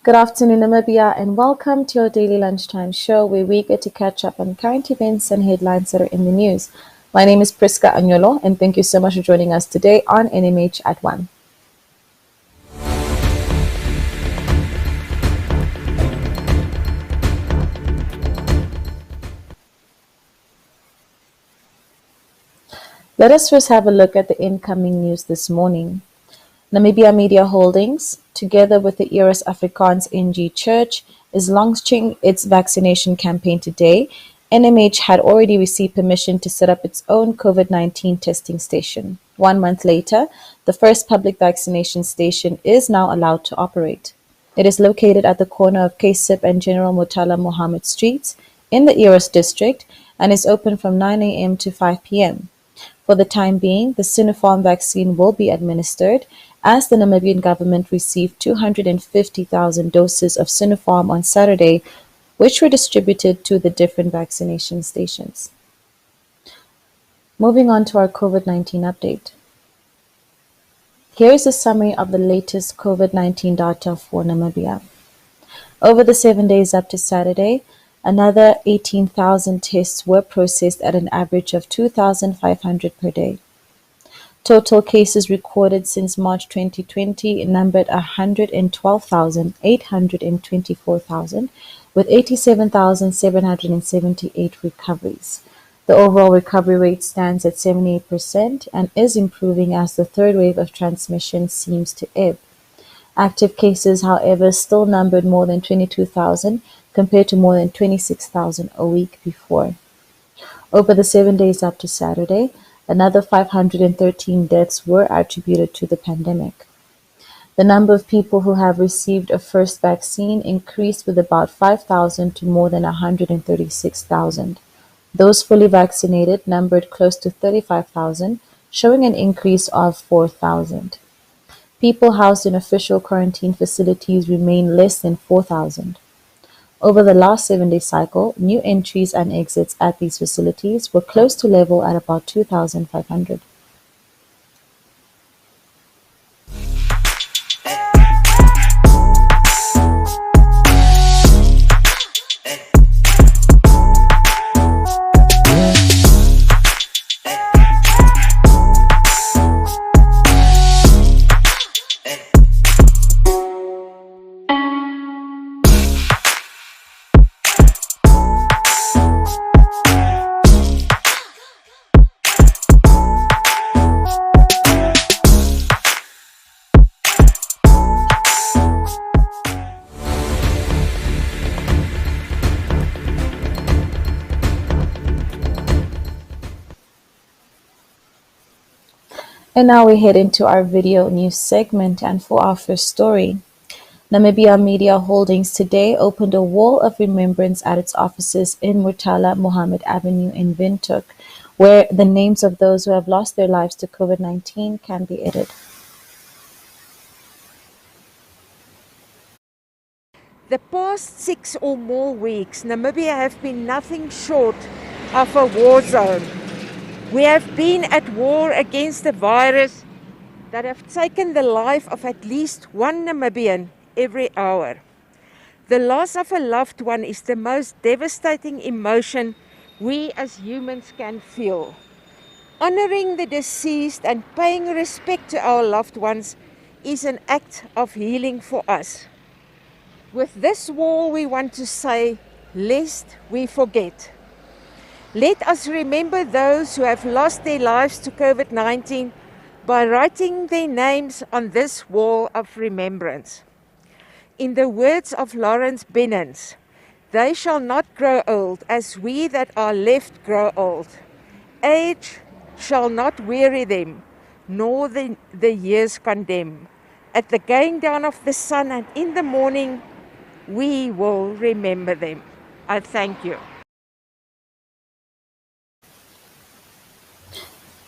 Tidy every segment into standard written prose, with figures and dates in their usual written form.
Good afternoon, Namibia, and welcome to your daily lunchtime show where we get to catch up on current events and headlines that are in the news. My name is Priska Anyolo, and thank you so much for joining us today on NMH at 1. Let us first have a look at the incoming news this morning. Namibia Media Holdings, together with the Eros Afrikaans NG Church, is launching its vaccination campaign today. NMH had already received permission to set up its own COVID-19 testing station. 1 month later, the first public vaccination station is now allowed to operate. It is located at the corner of KSIP and General Murtala Mohammed Streets in the Eros district and is open from 9 a.m. to 5 p.m. For the time being, the Sinopharm vaccine will be administered, as the Namibian government received 250,000 doses of Sinopharm on Saturday, which were distributed to the different vaccination stations. Moving on to our COVID-19 update. Here is a summary of the latest COVID-19 data for Namibia. Over the 7 days up to Saturday, another 18,000 tests were processed at an average of 2,500 per day. Total cases recorded since March 2020 numbered 112,824,000, with 87,778 recoveries. The overall recovery rate stands at 78% and is improving as the third wave of transmission seems to ebb. Active cases, however, still numbered more than 22,000 compared to more than 26,000 a week before. Over the 7 days up to Saturday, another 513 deaths were attributed to the pandemic. The number of people who have received a first vaccine increased with about 5,000 to more than 136,000. Those fully vaccinated numbered close to 35,000, showing an increase of 4,000. People housed in official quarantine facilities remain less than 4,000. Over the last 7-day cycle, new entries and exits at these facilities were close to level at about 2,500. And now we head into our video news segment, and for our first story. Namibia Media Holdings today opened a wall of remembrance at its offices in Murtala Mohammed Avenue in Windhoek, where the names of those who have lost their lives to COVID-19 can be edited. The past 6 or more weeks, Namibia have been nothing short of a war zone. We have been at war against a virus that have taken the life of at least one Namibian every hour. The loss of a loved one is the most devastating emotion we as humans can feel. Honoring the deceased and paying respect to our loved ones is an act of healing for us. With this wall, we want to say, lest we forget. Let us remember those who have lost their lives to COVID-19 by writing their names on this wall of remembrance. In the words of Lawrence Bennons, they shall not grow old as we that are left grow old. Age shall not weary them, nor the years condemn. At the going down of the sun and in the morning, we will remember them. I thank you.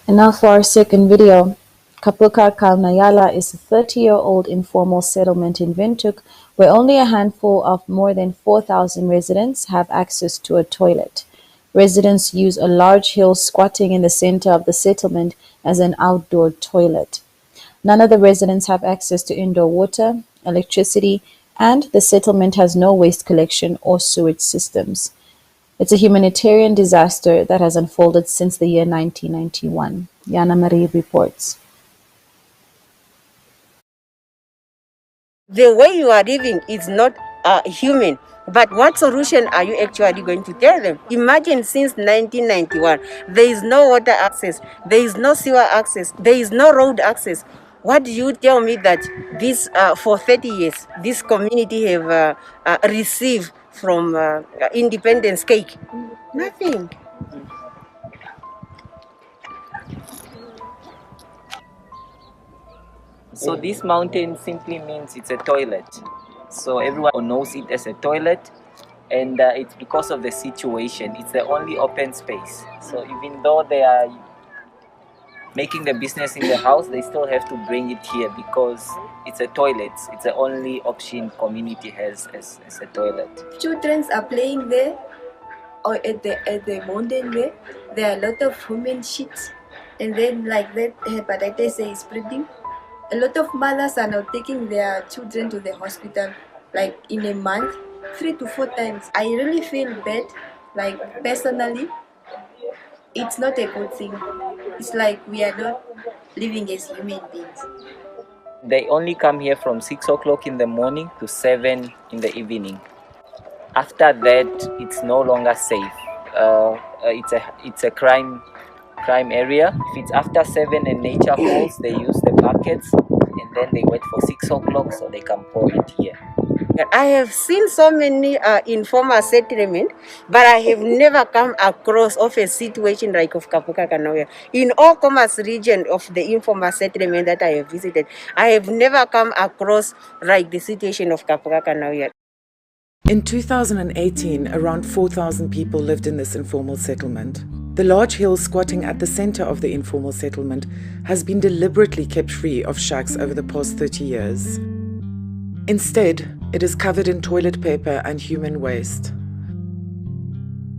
And now for our second video. Kapuka Kalnayala is a 30-year-old informal settlement in Windhoek where only a handful of more than 4,000 residents have access to a toilet. Residents use a large hill squatting in the center of the settlement as an outdoor toilet. None of the residents have access to indoor water, electricity, And the settlement has no waste collection or sewage systems. It's a humanitarian disaster that has unfolded since the year 1991, Yana Marie reports. The way you are living is not human. But what solution are you actually going to tell them? Imagine since 1991, there is no water access, there is no sewer access, there is no road access. What do you tell me that this for 30 years, this community have received from independence cake? Nothing. So this mountain simply means it's a toilet. So everyone knows it as a toilet, and it's because of the situation. It's the only open space. So even though they are making the business in the house, they still have to bring it here because it's a toilet. It's the only option community has as a toilet. Children are playing there or at the mountain there. There are a lot of human shit, and then like that hepatitis A is spreading. A lot of mothers are now taking their children to the hospital, like in a month, 3 to 4 times. I really feel bad, like personally, it's not a good thing. It's like we are not living as human beings. They only come here from 6 o'clock in the morning to 7 in the evening. After that, it's no longer safe. It's a crime area. If it's after 7 and nature falls, they use the buckets and then they wait for 6 o'clock so they can pour it here. I have seen so many informal settlement, but I have never come across of a situation like of Kapuka Kanawea. In all commerce region of the informal settlement that I have visited, I have never come across like the situation of Kapuka Kanawea. In 2018, around 4,000 people lived in this informal settlement. The large hill squatting at the center of the informal settlement has been deliberately kept free of shacks over the past 30 years. Instead, it is covered in toilet paper and human waste.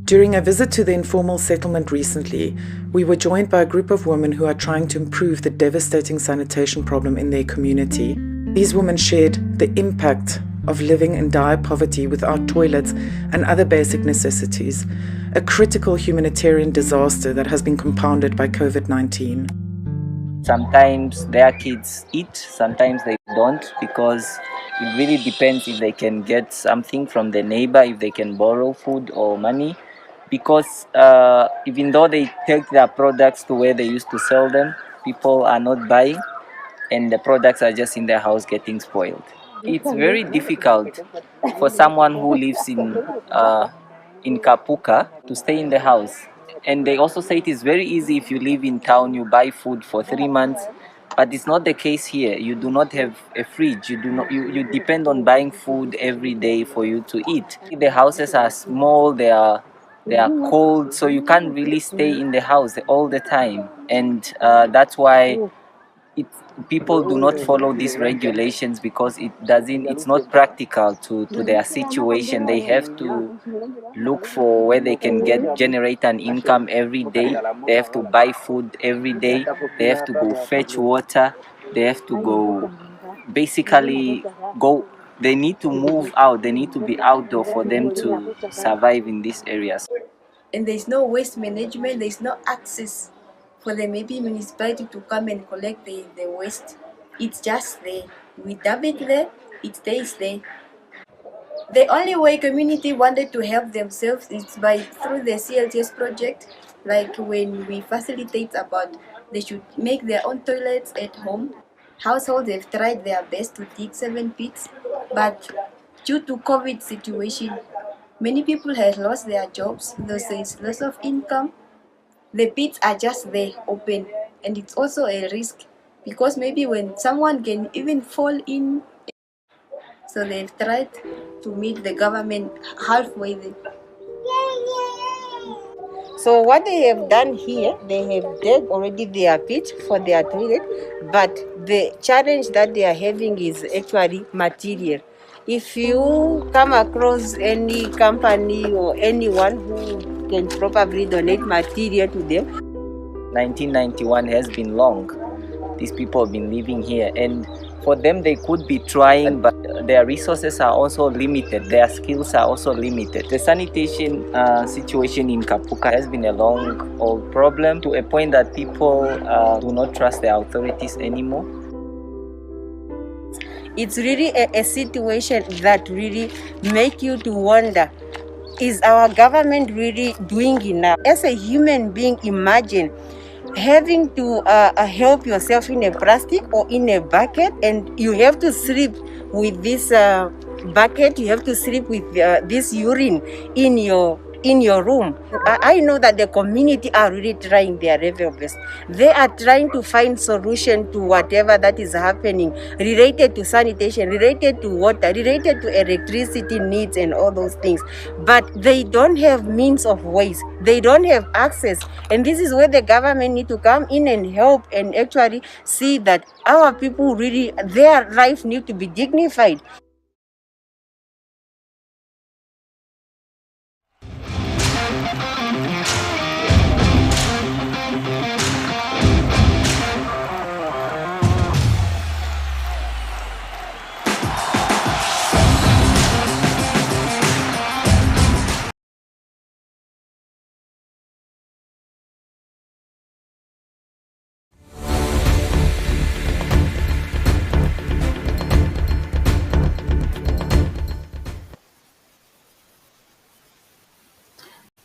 During a visit to the informal settlement recently, we were joined by a group of women who are trying to improve the devastating sanitation problem in their community. These women shared the impact of living in dire poverty without toilets and other basic necessities, a critical humanitarian disaster that has been compounded by COVID-19. Sometimes their kids eat, sometimes they don't, because it really depends if they can get something from the neighbor, if they can borrow food or money. Because even though they take their products to where they used to sell them, people are not buying and the products are just in their house getting spoiled. It's very difficult for someone who lives in Kapuka to stay in the house. And they also say it is very easy if you live in town, you buy food for 3 months, but it's not the case here. You do not have a fridge. You depend on buying food every day for you to eat. The houses are small, they are cold, so you can't really stay in the house all the time. And that's why people do not follow these regulations because it's not practical to their situation. They have to look for where they can generate an income every day. They have to buy food every day. They have to go fetch water. They have to go they need to move out. They need to be outdoor for them to survive in these areas. And there's no waste management, there's no access for the maybe municipality to come and collect the waste. It's just there. We dump it there, it stays there. The only way community wanted to help themselves is by through the CLTS project, like when we facilitate about they should make their own toilets at home. Households have tried their best to dig 7 pits, but due to COVID situation, many people have lost their jobs, thus there is loss of income. The pits are just there, open, and it's also a risk because maybe when someone can even fall in, so they've tried to meet the government halfway there. So what they have done here, they have dug already their pit for their toilet, but the challenge that they are having is actually material. If you come across any company or anyone who can probably donate material to them. 1991 has been long. These people have been living here, and For them, they could be trying, but their resources are also limited. Their skills are also limited. The sanitation situation in Kapuka has been a long old problem, to a point that people do not trust the authorities anymore. It's really a situation that really make you to wonder, is our government really doing enough? As a human being, imagine having to help yourself in a plastic or in a bucket, and you have to sleep with this bucket, you have to sleep with this urine in your room. I know that the community are really trying their level best. They are trying to find solution to whatever that is happening, related to sanitation, related to water, related to electricity needs and all those things. But they don't have means of ways. They don't have access. And this is where the government need to come in and help and actually see that our people really, their life need to be dignified.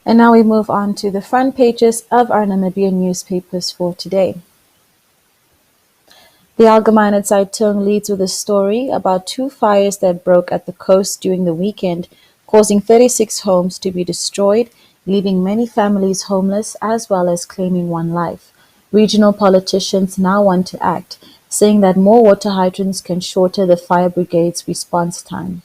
And now we move on to the front pages of our Namibian newspapers for today. The Algemeine Zeitung leads with a story about two fires that broke at the coast during the weekend, causing 36 homes to be destroyed, leaving many families homeless as well as claiming one life. Regional politicians now want to act, saying that more water hydrants can shorten the fire brigade's response time.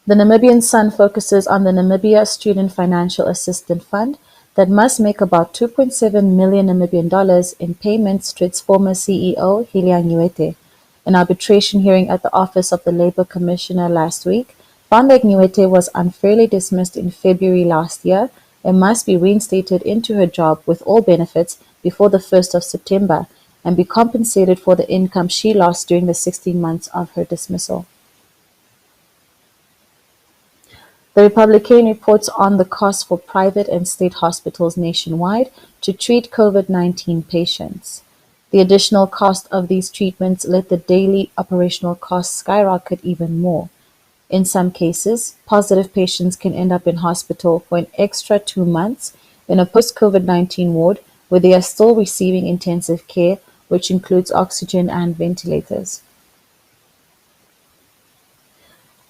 The Namibian Sun focuses on the Namibia Student Financial Assistance Fund that must make about 2.7 million Namibian dollars in payments to its former CEO, Hilia Nyuete. An arbitration hearing at the office of the Labour Commissioner last week found that Nyuete was unfairly dismissed in February last year and must be reinstated into her job with all benefits before the 1st of September and be compensated for the income she lost during the 16 months of her dismissal. The Republican reports on the cost for private and state hospitals nationwide to treat COVID-19 patients. The additional cost of these treatments let the daily operational costs skyrocket even more. In some cases, positive patients can end up in hospital for an extra 2 months in a post-COVID-19 ward where they are still receiving intensive care, which includes oxygen and ventilators.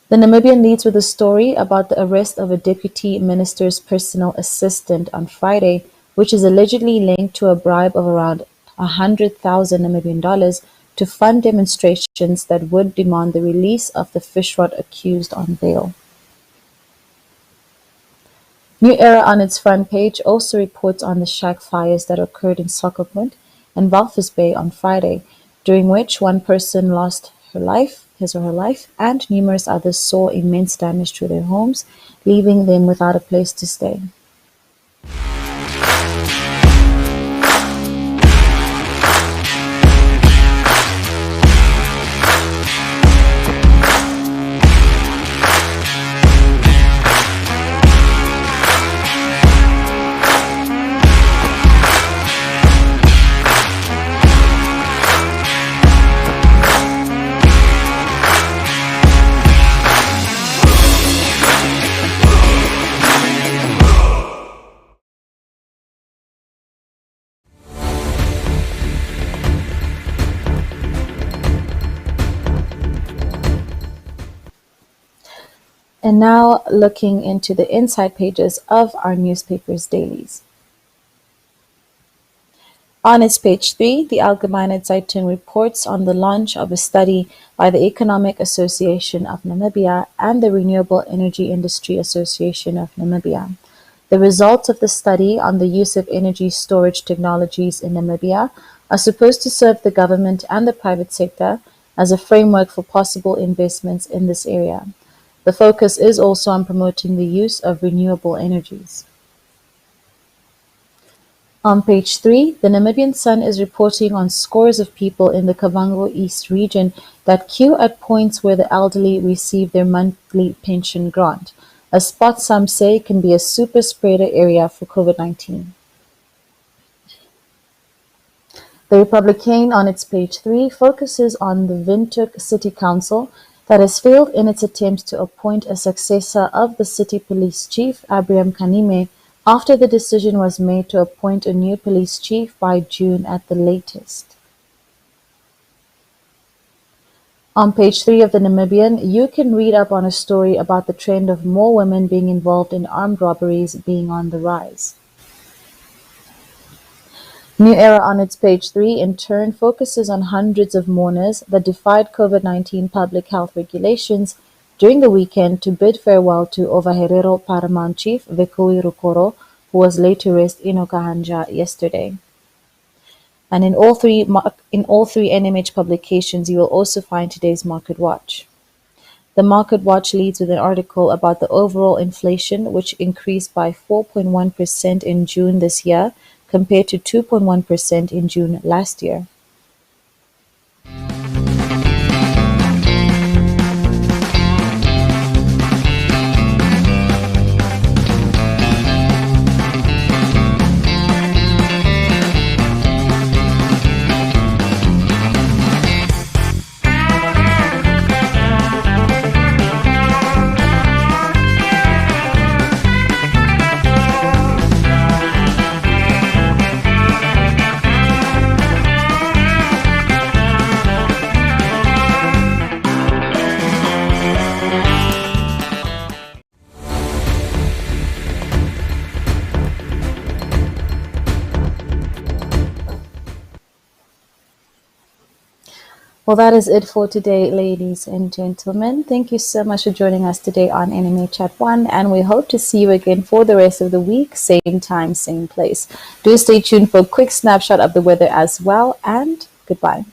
The Namibian leads with a story about the arrest of a deputy minister's personal assistant on Friday, which is allegedly linked to a bribe of around 100,000 Namibian dollars to fund demonstrations that would demand the release of the fishrot accused on bail. New Era on its front page also reports on the shack fires that occurred in Swakopmund and Walvis Bay on Friday, during which one person lost his or her life, and numerous others saw immense damage to their homes, leaving them without a place to stay. And now looking into the inside pages of our newspapers' dailies. On its page 3, the Allgemeine Zeitung reports on the launch of a study by the Economic Association of Namibia and the Renewable Energy Industry Association of Namibia. The results of the study on the use of energy storage technologies in Namibia are supposed to serve the government and the private sector as a framework for possible investments in this area. The focus is also on promoting the use of renewable energies. On page 3, the Namibian Sun is reporting on scores of people in the Kavango East region that queue at points where the elderly receive their monthly pension grant, a spot some say can be a super spreader area for COVID-19. The Republican on its page 3 focuses on the Windhoek City Council that has failed in its attempts to appoint a successor of the city police chief, Abraham Kanime, after the decision was made to appoint a new police chief by June at the latest. On page 3 of the Namibian, you can read up on a story about the trend of more women being involved in armed robberies being on the rise. New Era on its page 3 in turn focuses on hundreds of mourners that defied COVID-19 public health regulations during the weekend to bid farewell to Ovaherero Paramount Chief Vekui Rukoro, who was laid to rest in Okahanja yesterday. And in all three NMH publications, you will also find today's Market Watch. The Market Watch leads with an article about the overall inflation, which increased by 4.1% in June this year, compared to 2.1% in June last year. Well, that is it for today, ladies and gentlemen. Thank you so much for joining us today on NMH at 1, and we hope to see you again for the rest of the week, same time, same place. Do stay tuned for a quick snapshot of the weather as well, and goodbye.